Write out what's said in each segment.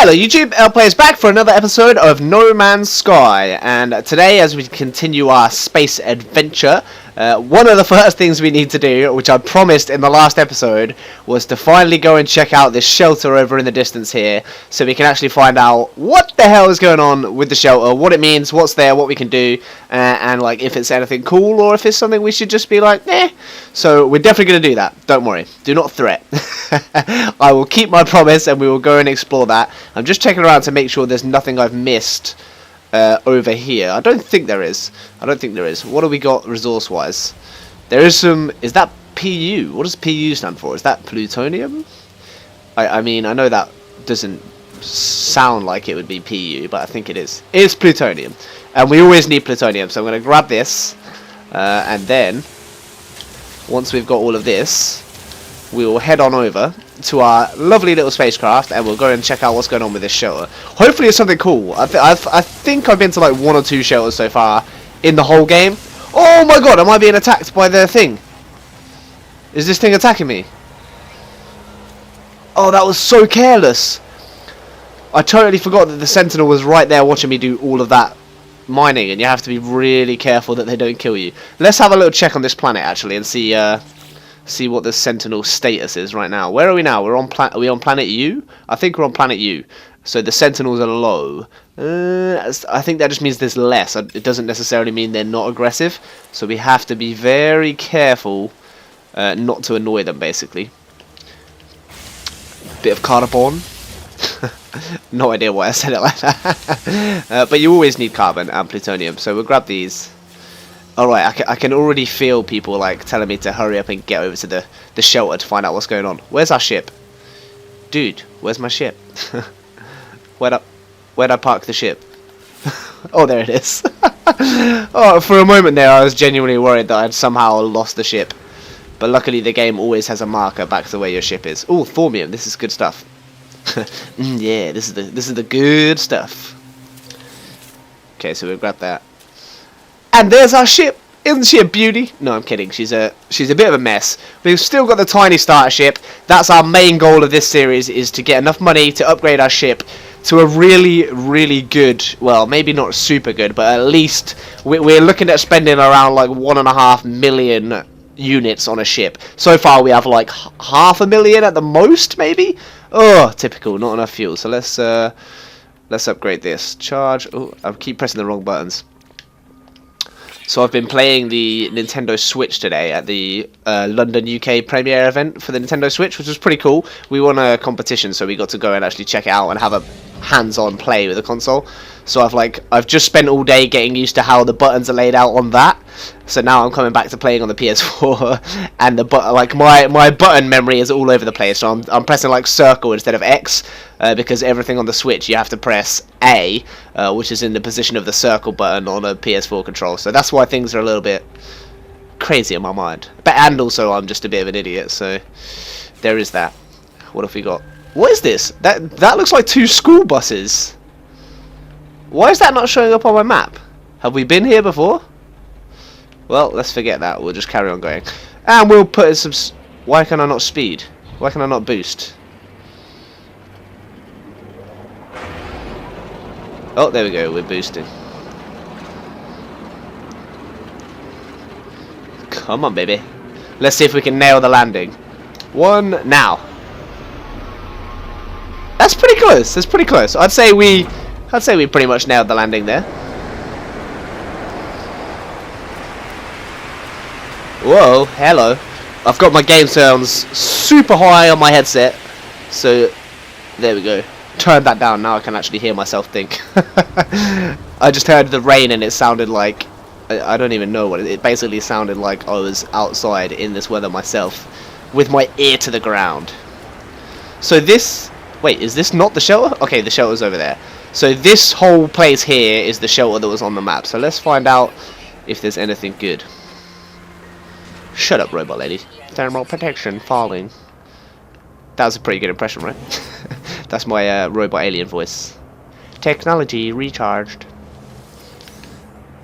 Hello YouTube, LPlay is back for another episode of No Man's Sky, and today as we continue our space adventure, one of the first things we need to do, which I promised in the last episode, was to finally go and check out this shelter over in the distance here, so we can actually find out what the hell is going on with the shelter, what it means, what's there, what we can do, and like if it's anything cool or if it's something we should just be like, eh. So we're definitely going to do that, don't worry, do not threat. I will keep my promise and we will go and explore that. I'm just checking around to make sure there's nothing I've missed over here. I don't think there is. What do we got resource-wise? There is some... Is that PU? What does PU stand for? Is that plutonium? I mean, I know that doesn't sound like it would be PU, but I think it is. It's plutonium. And we always need plutonium, so I'm going to grab this. And then, once we've got all of this, we will head on over to our lovely little spacecraft and we'll go and check out what's going on with this shelter. Hopefully it's something cool. I think I've been to like 1 or 2 shelters so far in the whole game. Oh my god, am I being attacked by the thing? Is this thing attacking me? Oh, that was so careless. I totally forgot that the Sentinel was right there watching me do all of that mining, and you have to be really careful that they don't kill you. Let's have a little check on this planet actually and see what the Sentinel status is right now. Where are we now? Are we on planet U? I think we're on planet U. So the Sentinels are low. I think that just means there's less. It doesn't necessarily mean they're not aggressive. So we have to be very careful not to annoy them, basically. Bit of carbon. No idea why I said it like that. But you always need carbon and plutonium. So we'll grab these. Alright, I can already feel people like telling me to hurry up and get over to the shelter to find out what's going on. Where's our ship? Dude, where's my ship? Where'd I park the ship? Oh, there it is. Oh, for a moment there I was genuinely worried that I'd somehow lost the ship. But luckily the game always has a marker back to where your ship is. Oh, thormium, this is good stuff. Yeah, this is the good stuff. Okay, so we'll grab that. And there's our ship. Isn't she a beauty? No, I'm kidding. She's a bit of a mess. We've still got the tiny starter ship. That's our main goal of this series, is to get enough money to upgrade our ship to a really, really good, well, maybe not super good, but at least we're looking at spending around like 1.5 million units on a ship. So far we have like 500,000 at the most, maybe? Oh, typical. Not enough fuel. So let's upgrade this. Charge. Oh, I keep pressing the wrong buttons. So I've been playing the Nintendo Switch today at the London UK premiere event for the Nintendo Switch, which was pretty cool. We won a competition, so we got to go and actually check it out and have a hands-on play with the console. So I've just spent all day getting used to how the buttons are laid out on that. So now I'm coming back to playing on the PS4, and my button memory is all over the place. So I'm pressing like circle instead of X, because everything on the Switch you have to press A, which is in the position of the circle button on a PS4 control. So that's why things are a little bit crazy in my mind. And also I'm just a bit of an idiot. So there is that. What have we got? What is this? That looks like 2 school buses. Why is that not showing up on my map? Have we been here before? Well, let's forget that. We'll just carry on going. And we'll put in some... Why can I not speed? Why can I not boost? Oh, there we go. We're boosting. Come on, baby. Let's see if we can nail the landing. 1, now. That's pretty close. That's pretty close. I'd say we pretty much nailed the landing there. Whoa, hello. I've got my game sounds super high on my headset. So, there we go. Turn that down, now I can actually hear myself think. I just heard the rain and it sounded like... I don't even know what it basically sounded like I was outside in this weather myself. With my ear to the ground. So this... Wait, is this not the shelter? Okay, the shelter's over there. So this whole place here is the shelter that was on the map. So let's find out if there's anything good. Shut up, robot lady. Thermal protection falling. That was a pretty good impression, right? That's my robot alien voice. Technology recharged.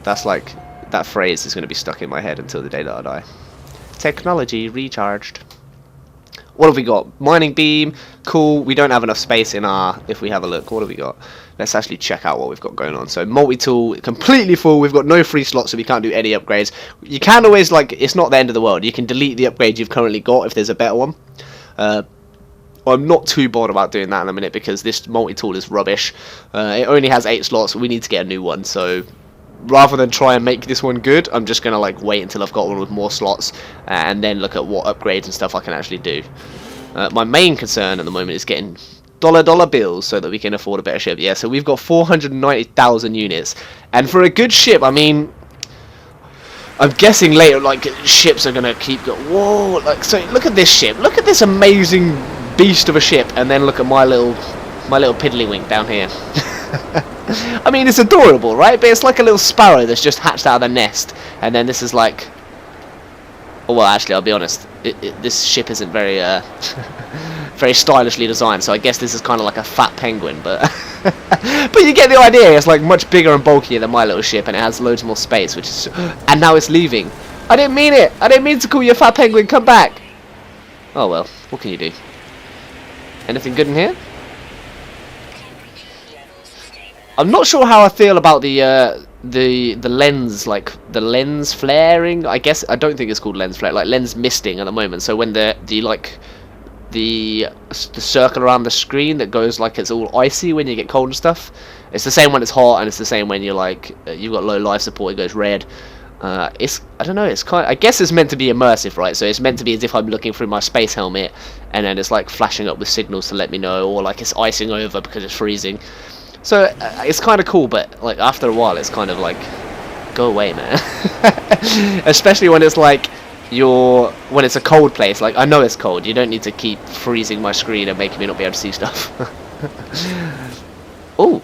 That's like... That phrase is going to be stuck in my head until the day that I die. Technology recharged. What have we got? Mining beam, cool. We don't have enough space in our, if we have a look, what have we got? Let's actually check out what we've got going on. So multi-tool, completely full. We've got no free slots, so we can't do any upgrades. You can always, like, it's not the end of the world. You can delete the upgrade you've currently got if there's a better one. I'm not too bored about doing that in a minute because this multi-tool is rubbish. It only has 8 slots. We need to get a new one, so rather than try and make this one good, I'm just gonna like wait until I've got one with more slots and then look at what upgrades and stuff I can actually do. My main concern at the moment is getting dollar bills so that we can afford a better ship. Yeah, so we've got 490,000 units, and for a good ship, I mean, I'm guessing later like ships are gonna keep going. Whoa! Like, so look at this ship. Look at this amazing beast of a ship, and then look at my little piddlywink down here. I mean, it's adorable, right? But it's like a little sparrow that's just hatched out of the nest, and then this is like, oh, well, actually, I'll be honest, this ship isn't very very stylishly designed, so I guess this is kind of like a fat penguin, but but you get the idea. It's like much bigger and bulkier than my little ship, and it has loads more space, which is, and now it's leaving. I didn't mean it. I didn't mean to call you a fat penguin. Come back. Oh well, what can you do? Anything good in here? I'm not sure how I feel about the lens, like the lens flaring. I guess I don't think it's called lens flare, like lens misting at the moment. So when the circle around the screen that goes like it's all icy when you get cold and stuff. It's the same when it's hot, and it's the same when you're like you've got low life support. It goes red. It's, I don't know, it's kind of, I guess it's meant to be immersive, right? So it's meant to be as if I'm looking through my space helmet, and then it's like flashing up with signals to let me know, or like it's icing over because it's freezing. So it's kind of cool, but like after a while, it's kind of like, go away, man. Especially when it's like when it's a cold place. Like, I know it's cold. You don't need to keep freezing my screen and making me not be able to see stuff. Oh,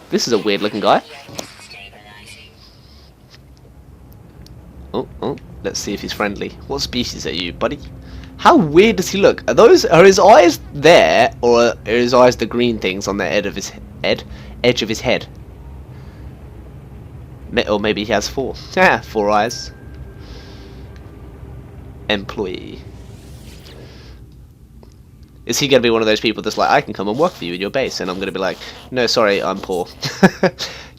this is a weird looking guy. Oh, let's see if he's friendly. What species are you, buddy? How weird does he look? Are his eyes there, or are his eyes the green things on the edge of his head? Or maybe he has 4. Yeah, 4 eyes. Employee. Is he going to be one of those people that's like, I can come and work for you in your base, and I'm going to be like, no, sorry, I'm poor.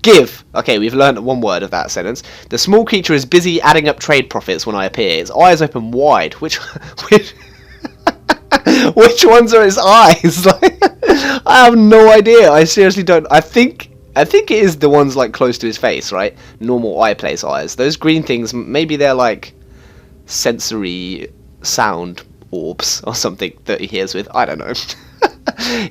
Give. Okay, we've learned one word of that sentence. The small creature is busy adding up trade profits when I appear. Its eyes open wide. Which ones are his eyes? I have no idea. I seriously don't. I think it is the ones like close to his face, right? Normal eye place eyes. Those green things, maybe they're like sensory sound orbs or something that he hears with. I don't know.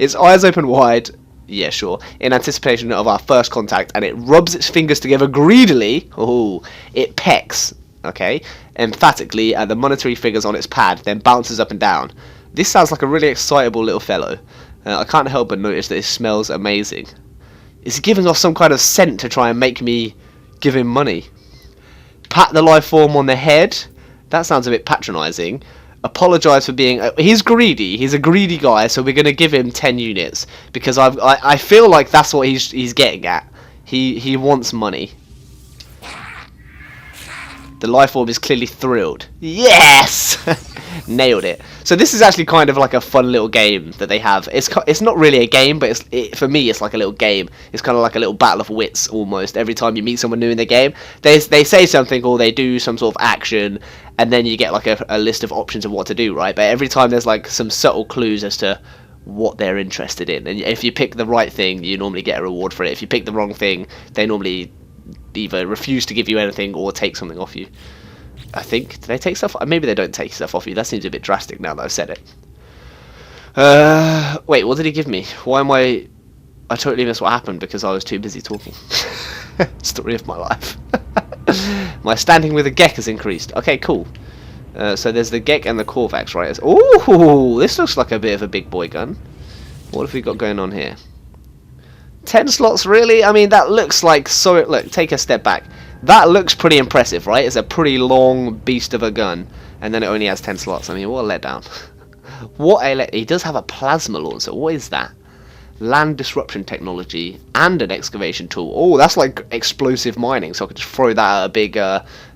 Its eyes open wide. Yeah, sure. In anticipation of our first contact, and it rubs its fingers together greedily. Oh, it pecks, okay, emphatically at the monetary figures on its pad, then bounces up and down. This sounds like a really excitable little fellow. I can't help but notice that it smells amazing. Is he giving off some kind of scent to try and make me give him money? Pat the life form on the head. That sounds a bit patronising. Apologise for being... he's greedy. He's a greedy guy, so we're going to give him 10 units. Because I feel like that's what he's getting at. He wants money. The life orb is clearly thrilled. Yes! Nailed it. So this is actually kind of like a fun little game that they have. It's not really a game, but for me it's like a little game. It's kind of like a little battle of wits almost. Every time you meet someone new in the game, they say something or they do some sort of action, and then you get like a list of options of what to do, right? But every time there's like some subtle clues as to what they're interested in. And if you pick the right thing, you normally get a reward for it. If you pick the wrong thing, they normally either refuse to give you anything or take something off you. I think. Do they take stuff? Maybe they don't take stuff off you. That seems a bit drastic now that I've said it. Wait, what did he give me? Why am I totally missed what happened because I was too busy talking. Story of my life. My standing with the Gek has increased. Okay, cool. So there's the Gek and the Korvax, right? Ooh, this looks like a bit of a big boy gun. What have we got going on here? 10 slots, really? I mean, that looks like... So, look, take a step back. That looks pretty impressive, right? It's a pretty long beast of a gun. And then it only has 10 slots. I mean, what a letdown. He does have a plasma launcher. What is that? Land disruption technology and an excavation tool. Oh, that's like explosive mining. So I could just throw that at a big...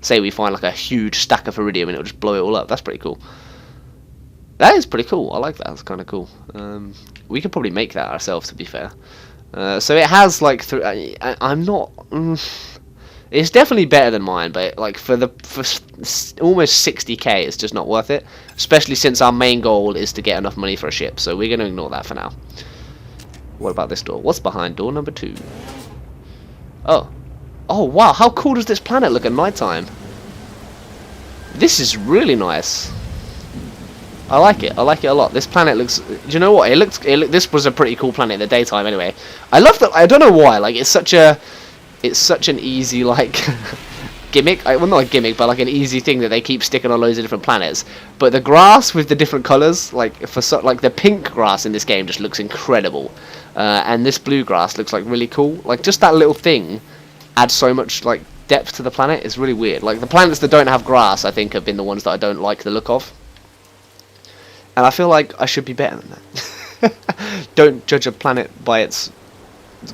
say we find like a huge stack of iridium and it'll just blow it all up. That's pretty cool. That is pretty cool. I like that. It's kind of cool. We could probably make that ourselves, to be fair. So it has like I'm not. It's definitely better than mine, but like for almost 60k, it's just not worth it. Especially since our main goal is to get enough money for a ship. So we're gonna ignore that for now. What about this door? What's behind door number 2? Oh, oh wow! How cool does this planet look at nighttime? This is really nice. I like it. I like it a lot. This planet looks. Do you know what? This was a pretty cool planet in the daytime. Anyway, I love that. I don't know why. Like it's such an easy like gimmick. Well, not a gimmick, but like an easy thing that they keep sticking on loads of different planets. But the grass with the different colors, like like the pink grass in this game, just looks incredible. And this blue grass looks like really cool. Like just that little thing adds so much like depth to the planet. It's really weird. Like the planets that don't have grass, I think, have been the ones that I don't like the look of. And I feel like I should be better than that. Don't judge a planet by its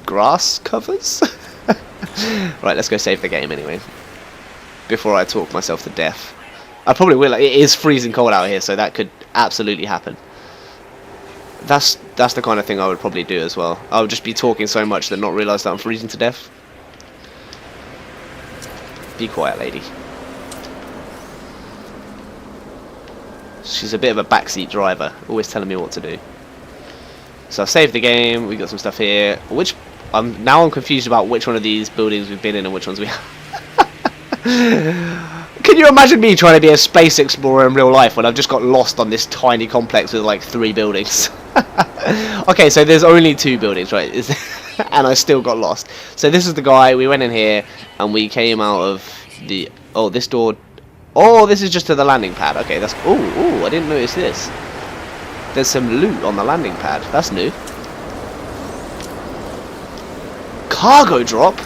grass covers. Right, let's go save the game anyway. Before I talk myself to death. I probably will. It is freezing cold out here, so that could absolutely happen. That's the kind of thing I would probably do as well. I would just be talking so much that not realise that I'm freezing to death. Be quiet, lady. She's a bit of a backseat driver, always telling me what to do. So I've saved the game. We got some stuff here. I'm confused about which one of these buildings we've been in and which ones we have. Can you imagine me trying to be a space explorer in real life when I've just got lost on this tiny complex with like 3 buildings? Okay, so there's only 2 buildings, right? And I still got lost. So this is the guy. We went in here and we came out of the. Oh, this door. Oh, this is just to the landing pad. Okay, that's... Oh, I didn't notice this. There's some loot on the landing pad. That's new. Cargo drop?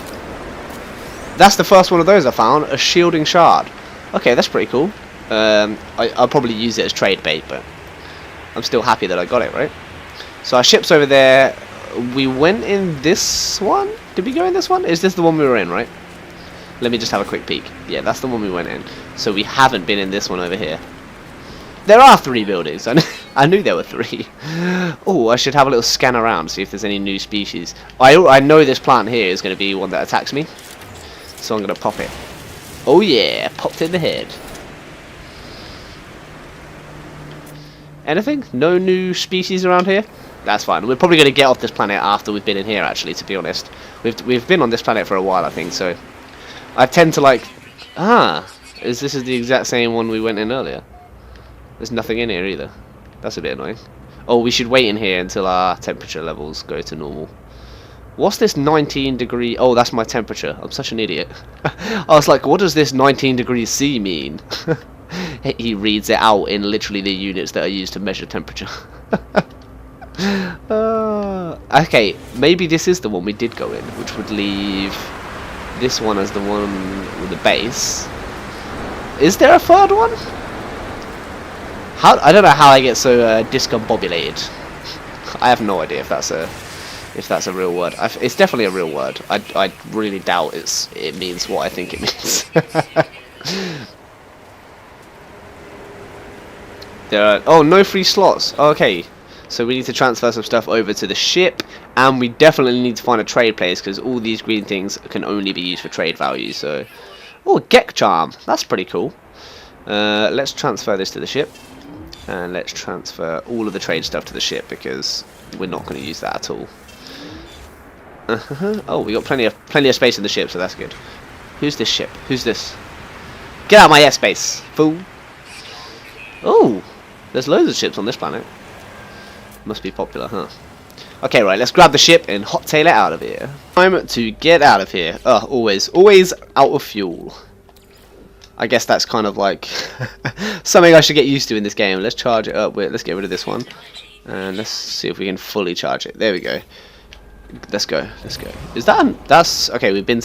That's the first one of those I found. A shielding shard. Okay, that's pretty cool. I'll probably use it as trade bait, but I'm still happy that I got it, right? So our ship's over there. We went in this one? Did we go in this one? Is this the one we were in, right? Let me just have a quick peek. Yeah, that's the one we went in. So we haven't been in this one over here. There are 3 buildings. I knew there were 3. Oh, I should have a little scan around, see if there's any new species. I know this plant here is going to be one that attacks me. So I'm going to pop it. Oh yeah, popped in the head. Anything? No new species around here? That's fine. We're probably going to get off this planet after we've been in here, actually, to be honest. We've been on this planet for a while, I think, so... I tend to like... This is the exact same one we went in earlier. There's nothing in here either. That's a bit annoying. Oh, we should wait in here until our temperature levels go to normal. What's this 19 degree... Oh, that's my temperature. I'm such an idiot. I was like, what does this 19 degrees C mean? He reads it out in literally the units that are used to measure temperature. Okay, maybe this is the one we did go in, which would leave... this one as the one with the base. Is there a third one? I don't know how I get so discombobulated. I have no idea if that's a real word. It's definitely a real word. I really doubt it means what I think it means. No free slots. Okay. So we need to transfer some stuff over to the ship, and we definitely need to find a trade place because all these green things can only be used for trade value. So, oh, Gek Charm, that's pretty cool. Let's transfer this to the ship, and let's transfer all of the trade stuff to the ship because we're not going to use that at all. Oh, we got plenty of space in the ship, so that's good. Who's this ship? Who's this? Get out of my airspace, fool! Oh, there's loads of ships on this planet. Must be popular, huh? Okay, right, let's grab the ship and hot-tail it out of here. Time to get out of here. Always out of fuel. I guess that's kind of like something I should get used to in this game. Let's charge it up. Let's get rid of this one. And let's see if we can fully charge it. There we go. Let's go. Let's go. Is that... That's... Okay, we've been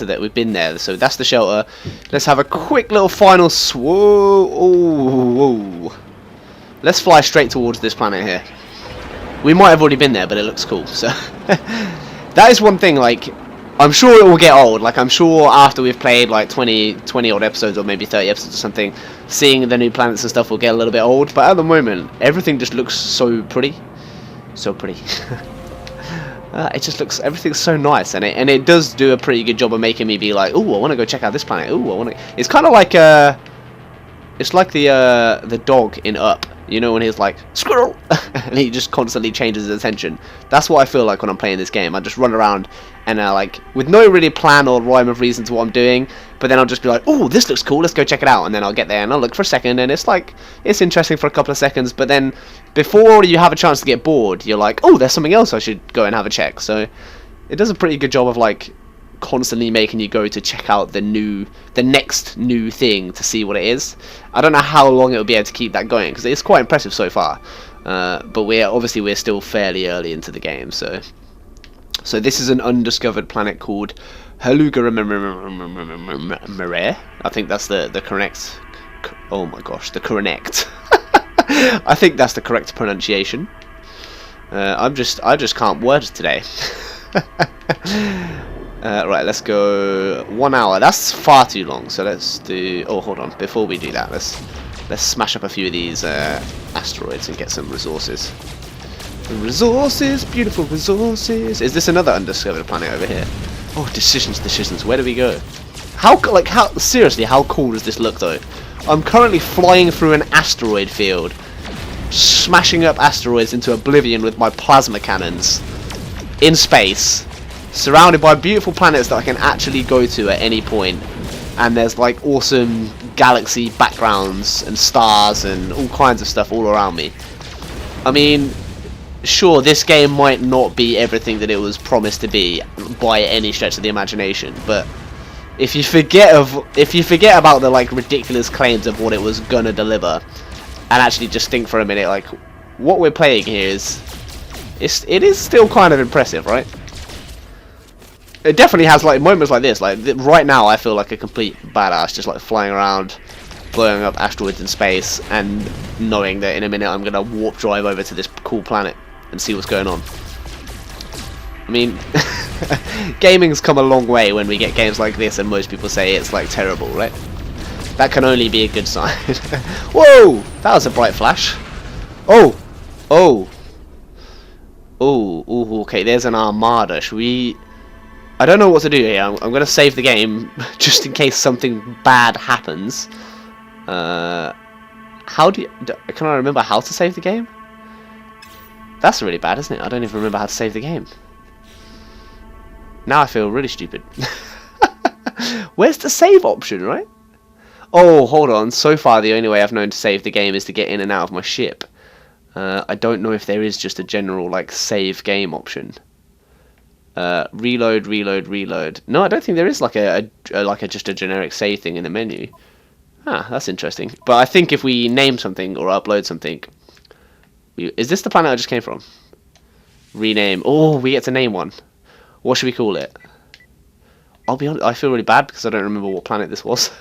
there. So that's the shelter. Let's have a quick little final whoa. Let's fly straight towards this planet here. We might have already been there, but it looks cool. So that is one thing, like, I'm sure it will get old. Like, I'm sure after we've played like 20 odd episodes or maybe 30 episodes or something, seeing the new planets and stuff will get a little bit old. But at the moment, everything just looks so pretty. So pretty. It just looks, everything's so nice, and it does do a pretty good job of making me be like, ooh, I want to go check out this planet. Ooh, I want to. It's kind of like it's like the dog in Up. You know, when he's like, squirrel, and he just constantly changes his attention. That's what I feel like when I'm playing this game. I just run around and like, with no really plan or rhyme of reason to what I'm doing, but then I'll just be like, oh, this looks cool, let's go check it out. And then I'll get there and I'll look for a second, and it's like, it's interesting for a couple of seconds, but then before you have a chance to get bored, you're like, oh, there's something else I should go and have a check. So it does a pretty good job of like constantly making you go to check out the next new thing to see what it is. I don't know how long it will be able to keep that going, because it's quite impressive so far, but we're still fairly early into the game. So this is an undiscovered planet called Haluga Mare. I think that's the correct, oh my gosh, the correct I think that's the correct pronunciation. I just can't words today. Right, let's go 1 hour. That's far too long. So let's do. Oh, hold on. Before we do that, let's smash up a few of these asteroids and get some resources. Resources, beautiful resources. Is this another undiscovered planet over here? Oh, decisions. Where do we go? How seriously? How cool does this look, though? I'm currently flying through an asteroid field, smashing up asteroids into oblivion with my plasma cannons in space, surrounded by beautiful planets that I can actually go to at any point, and there's like awesome galaxy backgrounds and stars and all kinds of stuff all around me. I mean, sure, this game might not be everything that it was promised to be by any stretch of the imagination, but if you forget about the like ridiculous claims of what it was gonna deliver, and actually just think for a minute, like, what we're playing here it is still kind of impressive, right? It definitely has like moments like this. Like right now, I feel like a complete badass, just like flying around, blowing up asteroids in space, and knowing that in a minute I'm gonna warp drive over to this cool planet and see what's going on. I mean, gaming's come a long way when we get games like this, and most people say it's like terrible, right? That can only be a good sign. Whoa! That was a bright flash. Oh! Oh! Oh! Ooh, okay, there's an armada. Should we... I don't know what to do here. I'm going to save the game just in case something bad happens. How do you... Can I remember how to save the game? That's really bad, isn't it? I don't even remember how to save the game. Now I feel really stupid. Where's the save option, right? Oh, hold on. So far, the only way I've known to save the game is to get in and out of my ship. I don't know if there is just a general, like, save game option. Reload. No, I don't think there is like just a generic save thing in the menu. Ah, that's interesting. But I think if we name something or upload something, is this the planet I just came from? Rename. Oh, we get to name one. What should we call it? I'll be honest, I feel really bad because I don't remember what planet this was.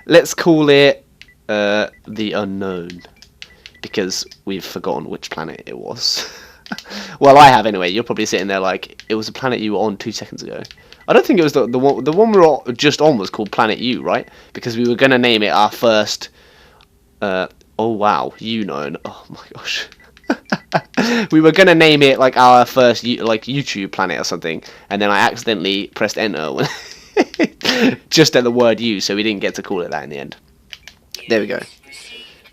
Let's call it the Unknown, because we've forgotten which planet it was. Well, I have anyway. You're probably sitting there like, it was a planet you were on 2 seconds ago. I don't think it was the one we were just on was called Planet U, right? Because we were going to name it our first... oh wow, Unknown. Oh my gosh. We were going to name it like our first like YouTube planet or something, and then I accidentally pressed enter when just at the word U, so we didn't get to call it that in the end. There we go.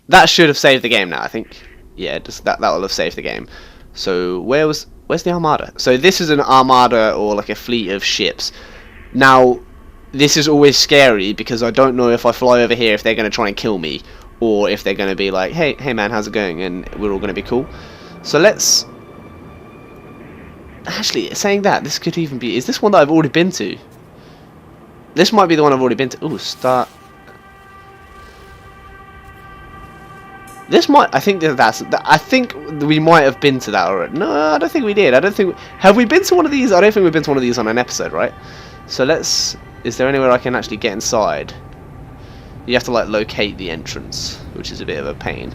That should have saved the game now, I think. Yeah, just that will have saved the game. So where's the armada? So this is an armada, or like a fleet of ships. Now, this is always scary because I don't know if I fly over here if they're going to try and kill me, or if they're going to be like, hey man, how's it going? And we're all going to be cool. So let's... Actually, saying that, this could even be... Is this one that I've already been to? This might be the one I've already been to. Ooh, start... This might... I think I think we might have been to that already. No, I don't think we did. I don't think... Have we been to one of these? I don't think we've been to one of these on an episode, right? So let's... Is there anywhere I can actually get inside? You have to, like, locate the entrance, which is a bit of a pain.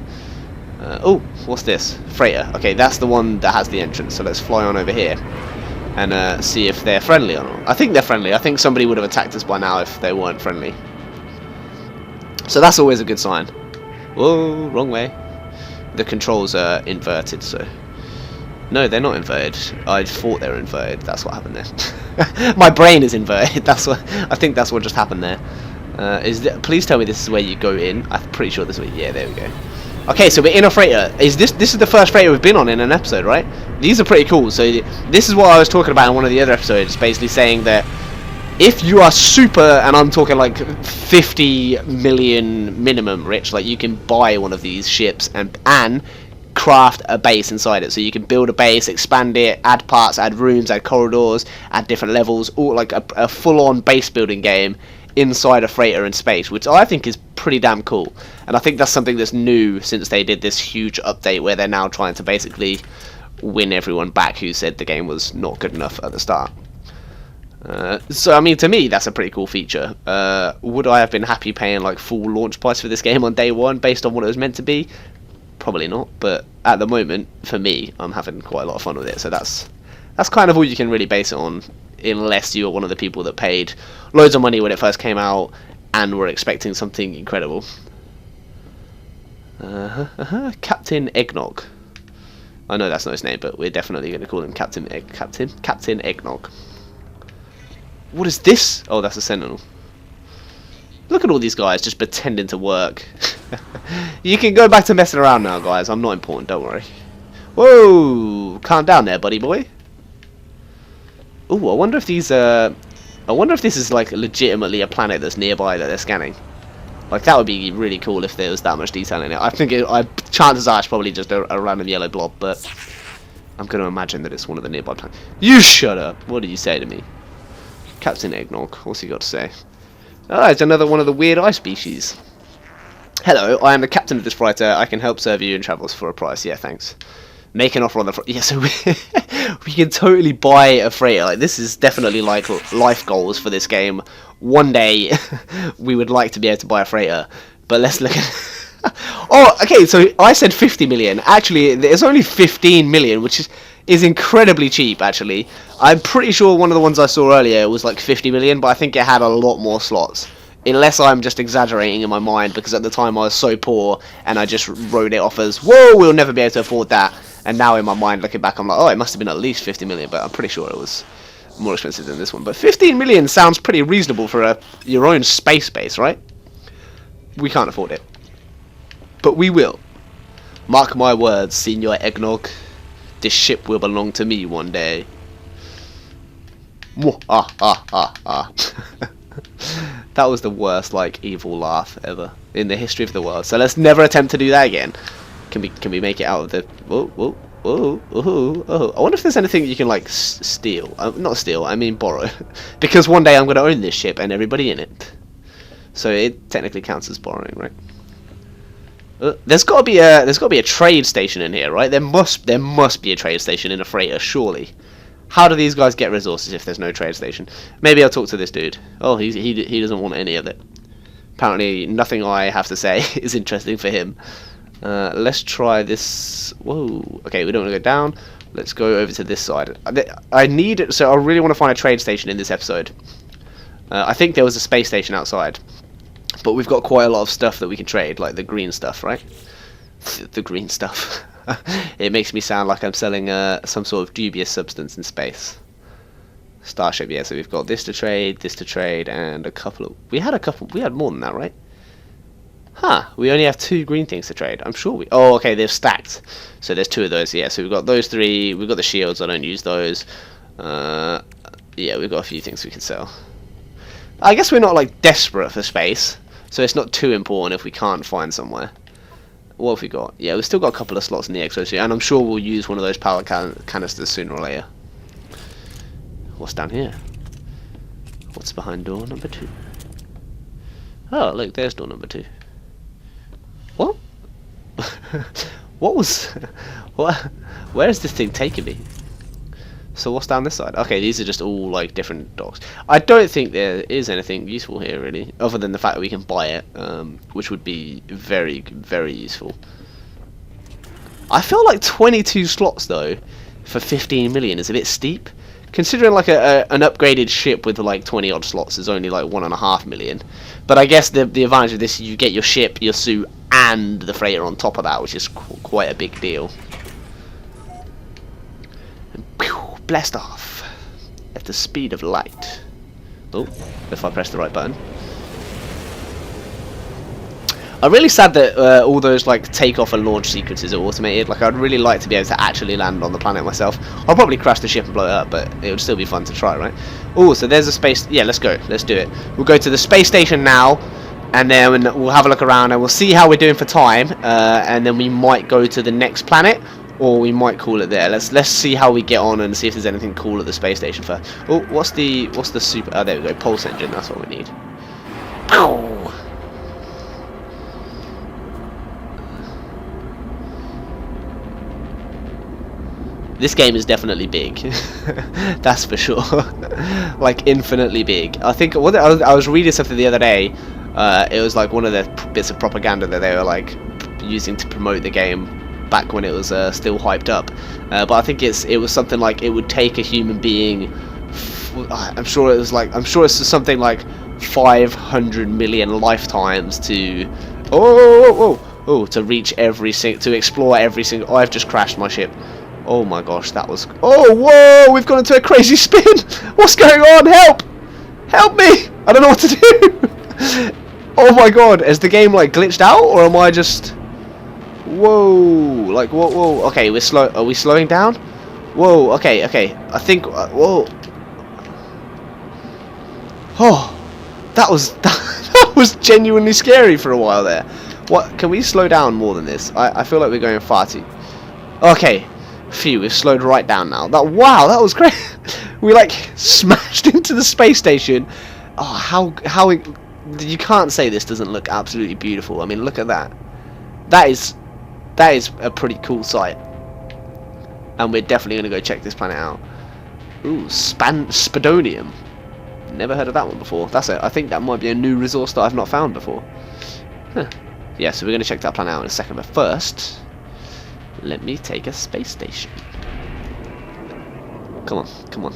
Oh, what's this? Freighter. Okay, that's the one that has the entrance, so let's fly on over here. and see if they're friendly or not. I think they're friendly. I think somebody would have attacked us by now if they weren't friendly. So that's always a good sign. Whoa, wrong way. The controls are inverted, so... No, they're not inverted. I thought they were inverted. That's what happened there. My brain is inverted. That's what... I think that's what just happened there. Please tell me this is where you go in. I'm pretty sure this is where... Yeah, there we go. Okay, so we're in a freighter. This is the first freighter we've been on in an episode, right? These are pretty cool. So this is what I was talking about in one of the other episodes, basically saying that if you are super, and I'm talking like 50 million minimum rich, like you can buy one of these ships and craft a base inside it. So you can build a base, expand it, add parts, add rooms, add corridors, add different levels, all like a full-on base building game inside a freighter in space, which I think is pretty damn cool. And I think that's something that's new since they did this huge update where they're now trying to basically win everyone back who said the game was not good enough at the start. So I mean, to me that's a pretty cool feature. Would I have been happy paying like full launch price for this game on day one based on what it was meant to be? Probably not, but at the moment for me I'm having quite a lot of fun with it, so that's kind of all you can really base it on, unless you're one of the people that paid loads of money when it first came out and were expecting something incredible. Captain Eggnog. I know that's not his name, but we're definitely going to call him Captain Eggnog. What is this? Oh, that's a Sentinel. Look at all these guys just pretending to work. You can go back to messing around now, guys. I'm not important, don't worry. Whoa! Calm down there, buddy boy. Ooh, I wonder if these I wonder if this is like legitimately a planet that's nearby that they're scanning. Like that would be really cool if there was that much detail in it. I think chances are it's probably just a random yellow blob, but I'm going to imagine that it's one of the nearby planets. You shut up! What did you say to me? Captain Eggnog, what's he got to say? Ah, it's another one of the weird ice species. Hello, I am the captain of this freighter. I can help serve you in travels for a price. Yeah, thanks. Make an offer on the... Yeah, so we can totally buy a freighter. Like, this is definitely like life goals for this game. One day, we would like to be able to buy a freighter. But let's look at... Oh, okay, so I said 50 million. Actually, there's only 15 million, which is incredibly cheap, actually. I'm pretty sure one of the ones I saw earlier was like 50 million, but I think it had a lot more slots. Unless I'm just exaggerating in my mind, because at the time I was so poor, and I just wrote it off as, whoa, we'll never be able to afford that. And now in my mind, looking back, I'm like, oh, it must have been at least 50 million, but I'm pretty sure it was more expensive than this one. But 15 million sounds pretty reasonable for your own space base, right? We can't afford it. But we will. Mark my words, Senor Eggnog. This ship will belong to me one day. That was the worst, like, evil laugh ever in the history of the world. So let's never attempt to do that again. Can we make it out of the... Whoa, whoa, whoa, whoa, whoa. I wonder if there's anything you can, like, steal. Not steal, I mean borrow. Because one day I'm going to own this ship and everybody in it. So it technically counts as borrowing, right? There's got to be a trade station in here, right? There must be a trade station in a freighter, surely. How do these guys get resources if there's no trade station? Maybe I'll talk to this dude. Oh, he doesn't want any of it. Apparently, nothing I have to say is interesting for him. Let's try this. Whoa. Okay, we don't want to go down. Let's go over to this side. I really want to find a trade station in this episode. I think there was a space station outside. But we've got quite a lot of stuff that we can trade, like the green stuff, right? The green stuff. It makes me sound like I'm selling some sort of dubious substance in space. Starship, yeah, so we've got this to trade, and a couple of... We had more than that, right? Huh, we only have 2 green things to trade. I'm sure we... Oh, okay, they're stacked. So there's 2 of those, yeah. So we've got those 3, we've got the shields, I don't use those. Yeah, we've got a few things we can sell. I guess we're not, like, desperate for space, so it's not too important if we can't find somewhere. What have we got? Yeah, we've still got a couple of slots in the exosuit, and I'm sure we'll use one of those power canisters sooner or later. What's down here? What's behind door number 2? Oh, look, there's door number 2. What? What was... What? Where is this thing taking me? So what's down this side? Okay, these are just all like different docks. I don't think there is anything useful here really, other than the fact that we can buy it, which would be very, very useful. I feel like 22 slots though for 15 million is a bit steep, considering like an upgraded ship with like 20 odd slots is only like 1.5 million. But I guess the advantage of this is you get your ship, your suit, and the freighter on top of that, which is quite a big deal. And pew, blast off at the speed of light. Oh, if I press the right button. I'm really sad that all those like takeoff and launch sequences are automated. Like, I'd really like to be able to actually land on the planet myself. I'll probably crash the ship and blow it up, but it would still be fun to try, right? Oh, so there's a space. Yeah, let's go. Let's do it. We'll go to the space station now, and then we'll have a look around and we'll see how we're doing for time. And then we might go to the next planet, or we might call it there. Let's see how we get on and see if there's anything cool at the space station first. Oh, what's the super? Oh, there we go. Pulse engine. That's what we need. Pow! This game is definitely big. That's for sure. Like, infinitely big. I think what I was reading something the other day. It was like one of the bits of propaganda that they were like using to promote the game back when it was still hyped up. But I think it was something like it would take a human being. I'm sure it's something like 500 million lifetimes to. To reach to explore every single. Oh, I've just crashed my ship. Oh my gosh, that was... Oh, whoa! We've gone into a crazy spin! What's going on? Help! Help me! I don't know what to do! Oh my god, has the game, like, glitched out? Or am I just... Whoa! Like, whoa. Okay, we're slow... Are we slowing down? Whoa, okay. I think... whoa. Oh! That was genuinely scary for a while there. What? Can we slow down more than this? I feel like we're going far too... Okay. Phew, we've slowed right down now. Wow, that was great. We like smashed into the space station. Oh, you can't say this doesn't look absolutely beautiful. I mean, look at that. That is a pretty cool sight. And we're definitely going to go check this planet out. Ooh, Spadonium. Never heard of that one before. That's it. I think that might be a new resource that I've not found before. Huh. Yeah, so we're going to check that planet out in a second. But first... let me take a space station. Come on.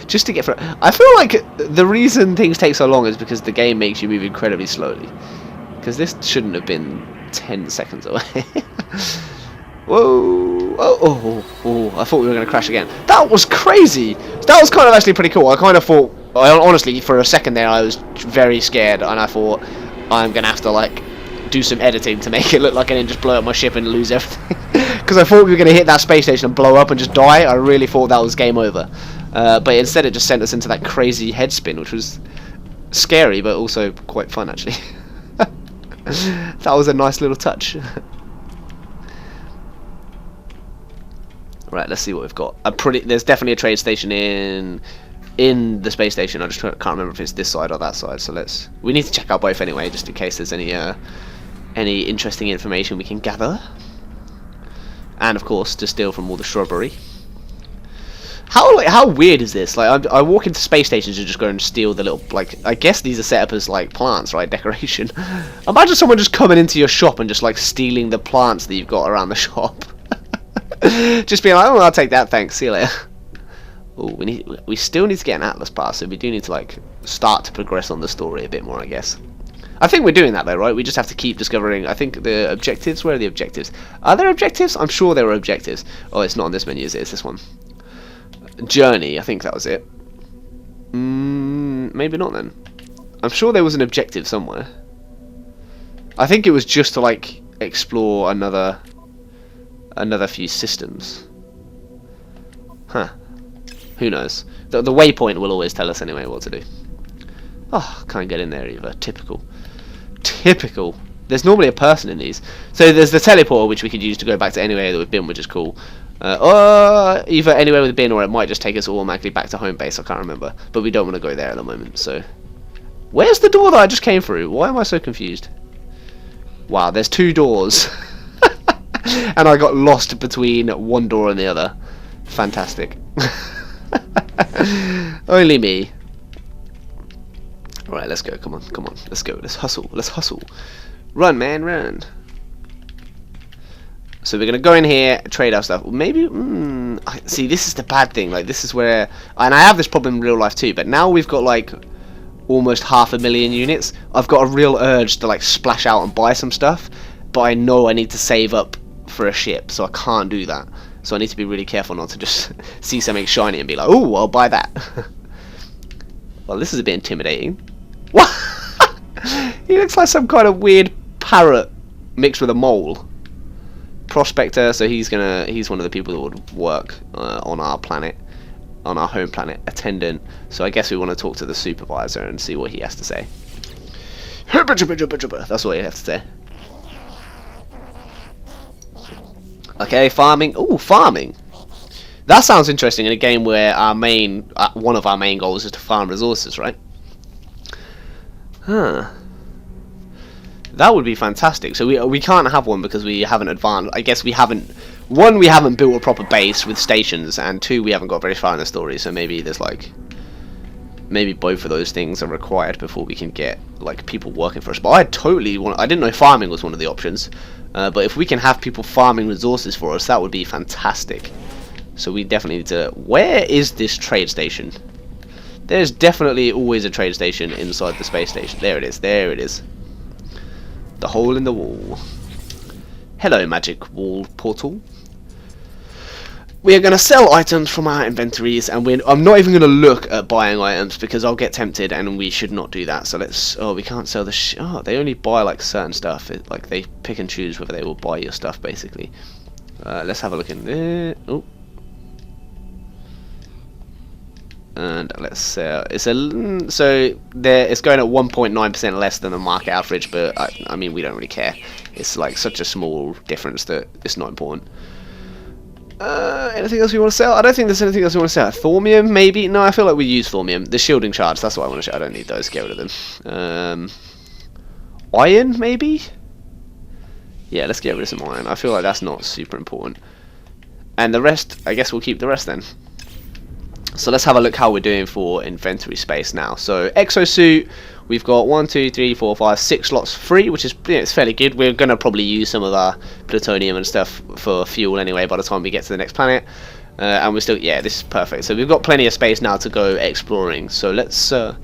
Just to get through. I feel like the reason things take so long is because the game makes you move incredibly slowly. Because this shouldn't have been 10 seconds away. Whoa! Oh! I thought we were going to crash again. That was crazy! That was kind of actually pretty cool. I kind of thought, honestly, for a second there, I was very scared, and I thought, I'm going to have to, like, do some editing to make it look like I didn't just blow up my ship and lose everything. Because I thought we were going to hit that space station and blow up and just die. I really thought that was game over. But instead it just sent us into that crazy head spin, which was scary but also quite fun actually. That was a nice little touch. Right, let's see what we've got. There's definitely a trade station in the space station. I just can't remember if it's this side or that side. So we need to check out both anyway, just in case there's any interesting information we can gather. And of course, to steal from all the shrubbery. How weird is this? Like, I walk into space stations and just go and steal the little, like, I guess these are set up as like plants, right? Decoration. Imagine someone just coming into your shop and just like stealing the plants that you've got around the shop. Just being like, oh, I'll take that, thanks. See you later. Oh, we still need to get an Atlas pass, so we do need to like start to progress on the story a bit more, I guess. I think we're doing that though, right? We just have to keep discovering. I think the objectives. Where are the objectives? Are there objectives? I'm sure there were objectives. Oh, it's not on this menu, is it? It's this one. Journey. I think that was it. Maybe not then. I'm sure there was an objective somewhere. I think it was just to like explore another few systems. Huh. Who knows? The waypoint will always tell us anyway what to do. Oh, can't get in there either. Typical. There's normally a person in these. So there's the teleporter, which we could use to go back to anywhere that we've been, which is cool. Or either anywhere we've been, or it might just take us automatically back to home base. I can't remember. But we don't want to go there at the moment. So, where's the door that I just came through? Why am I so confused? Wow, there's 2 doors. And I got lost between one door and the other. Fantastic. Only me. Right, let's go. Come on. Let's go. Let's hustle. Run, man, run. So we're gonna go in here, trade our stuff. Maybe, see, this is the bad thing. Like, this is where, and I have this problem in real life too. But now we've got like almost 500,000 units. I've got a real urge to like splash out and buy some stuff, but I know I need to save up for a ship, so I can't do that. So I need to be really careful not to just see something shiny and be like, oh, I'll buy that. Well, this is a bit intimidating. What? He looks like some kind of weird parrot mixed with a mole. Prospector, so he's one of the people that would work on our planet, on our home planet. Attendant, so I guess we want to talk to the supervisor and see what he has to say. That's what he has to say. Okay, farming. Ooh, farming. That sounds interesting in a game where our main, one of our main goals is to farm resources, right? Huh. That would be fantastic. So we can't have one because we haven't advanced. I guess we haven't. One, we haven't built a proper base with stations, and two, we haven't got very far in the story. So maybe there's like, maybe both of those things are required before we can get like people working for us. But I totally want. I didn't know farming was one of the options. But if we can have people farming resources for us, that would be fantastic. So we definitely need to... Where is this trade station? There's definitely always a trade station inside the space station. There it is. There it is. The hole in the wall. Hello, magic wall portal. We are going to sell items from our inventories, and I'm not even going to look at buying items because I'll get tempted, and we should not do that. So let's... Oh, we can't sell the... Oh, they only buy like certain stuff. Like they pick and choose whether they will buy your stuff, basically. Let's have a look in there. Oh. And let's sell. It's a... So there, it's going at 1.9% less than the market average, but I mean, we don't really care. It's like such a small difference that it's not important. Anything else we want to sell? I don't think there's anything else we want to sell. Thaumium, maybe? No, I feel like we use Thaumium. The shielding shards, that's what I want to show. I don't need those. Get rid of them. Iron, maybe? Yeah, let's get rid of some iron. I feel like that's not super important. And the rest, I guess we'll keep the rest then. So let's have a look how we're doing for inventory space now. So exosuit, we've got 1, 2, 3, 4, 5, 6 slots free, which is, yeah, it's fairly good. We're going to probably use some of our plutonium and stuff for fuel anyway by the time we get to the next planet. And we're still, yeah, this is perfect. So we've got plenty of space now to go exploring. So let's, oh,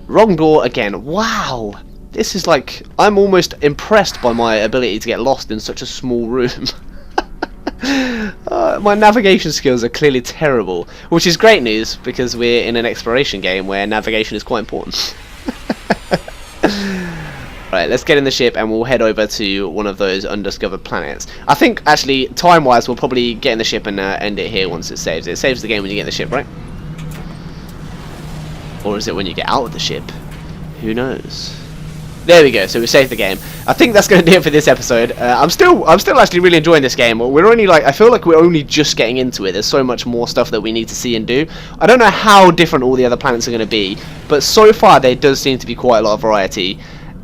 wrong door again. Wow, this is like, I'm almost impressed by my ability to get lost in such a small room. My navigation skills are clearly terrible, which is great news because we're in an exploration game where navigation is quite important. Right, let's get in the ship and we'll head over to one of those undiscovered planets. I think, actually, time-wise, we'll probably get in the ship and end it here once it saves. It saves the game when you get in the ship, right? Or is it when you get out of the ship? Who knows? There we go. So we saved the game. I think that's going to do it for this episode. I'm still actually really enjoying this game. We're only like, I feel like we're only just getting into it. There's so much more stuff that we need to see and do. I don't know how different all the other planets are going to be, but so far there does seem to be quite a lot of variety.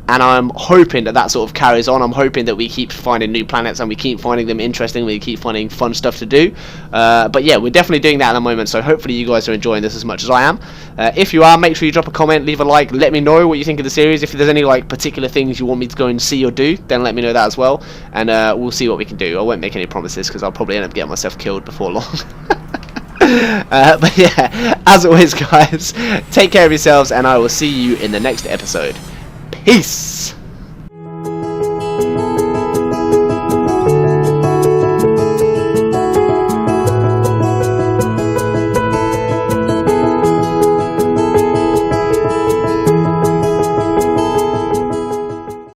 And I'm hoping that that sort of carries on. I'm hoping that we keep finding new planets and we keep finding them interesting. We keep finding fun stuff to do. But yeah, we're definitely doing that at the moment. So hopefully you guys are enjoying this as much as I am. If you are, make sure you drop a comment, leave a like. Let me know what you think of the series. If there's any like particular things you want me to go and see or do, then let me know that as well. And we'll see what we can do. I won't make any promises because I'll probably end up getting myself killed before long. But yeah, as always, guys, take care of yourselves, and I will see you in the next episode. Peace!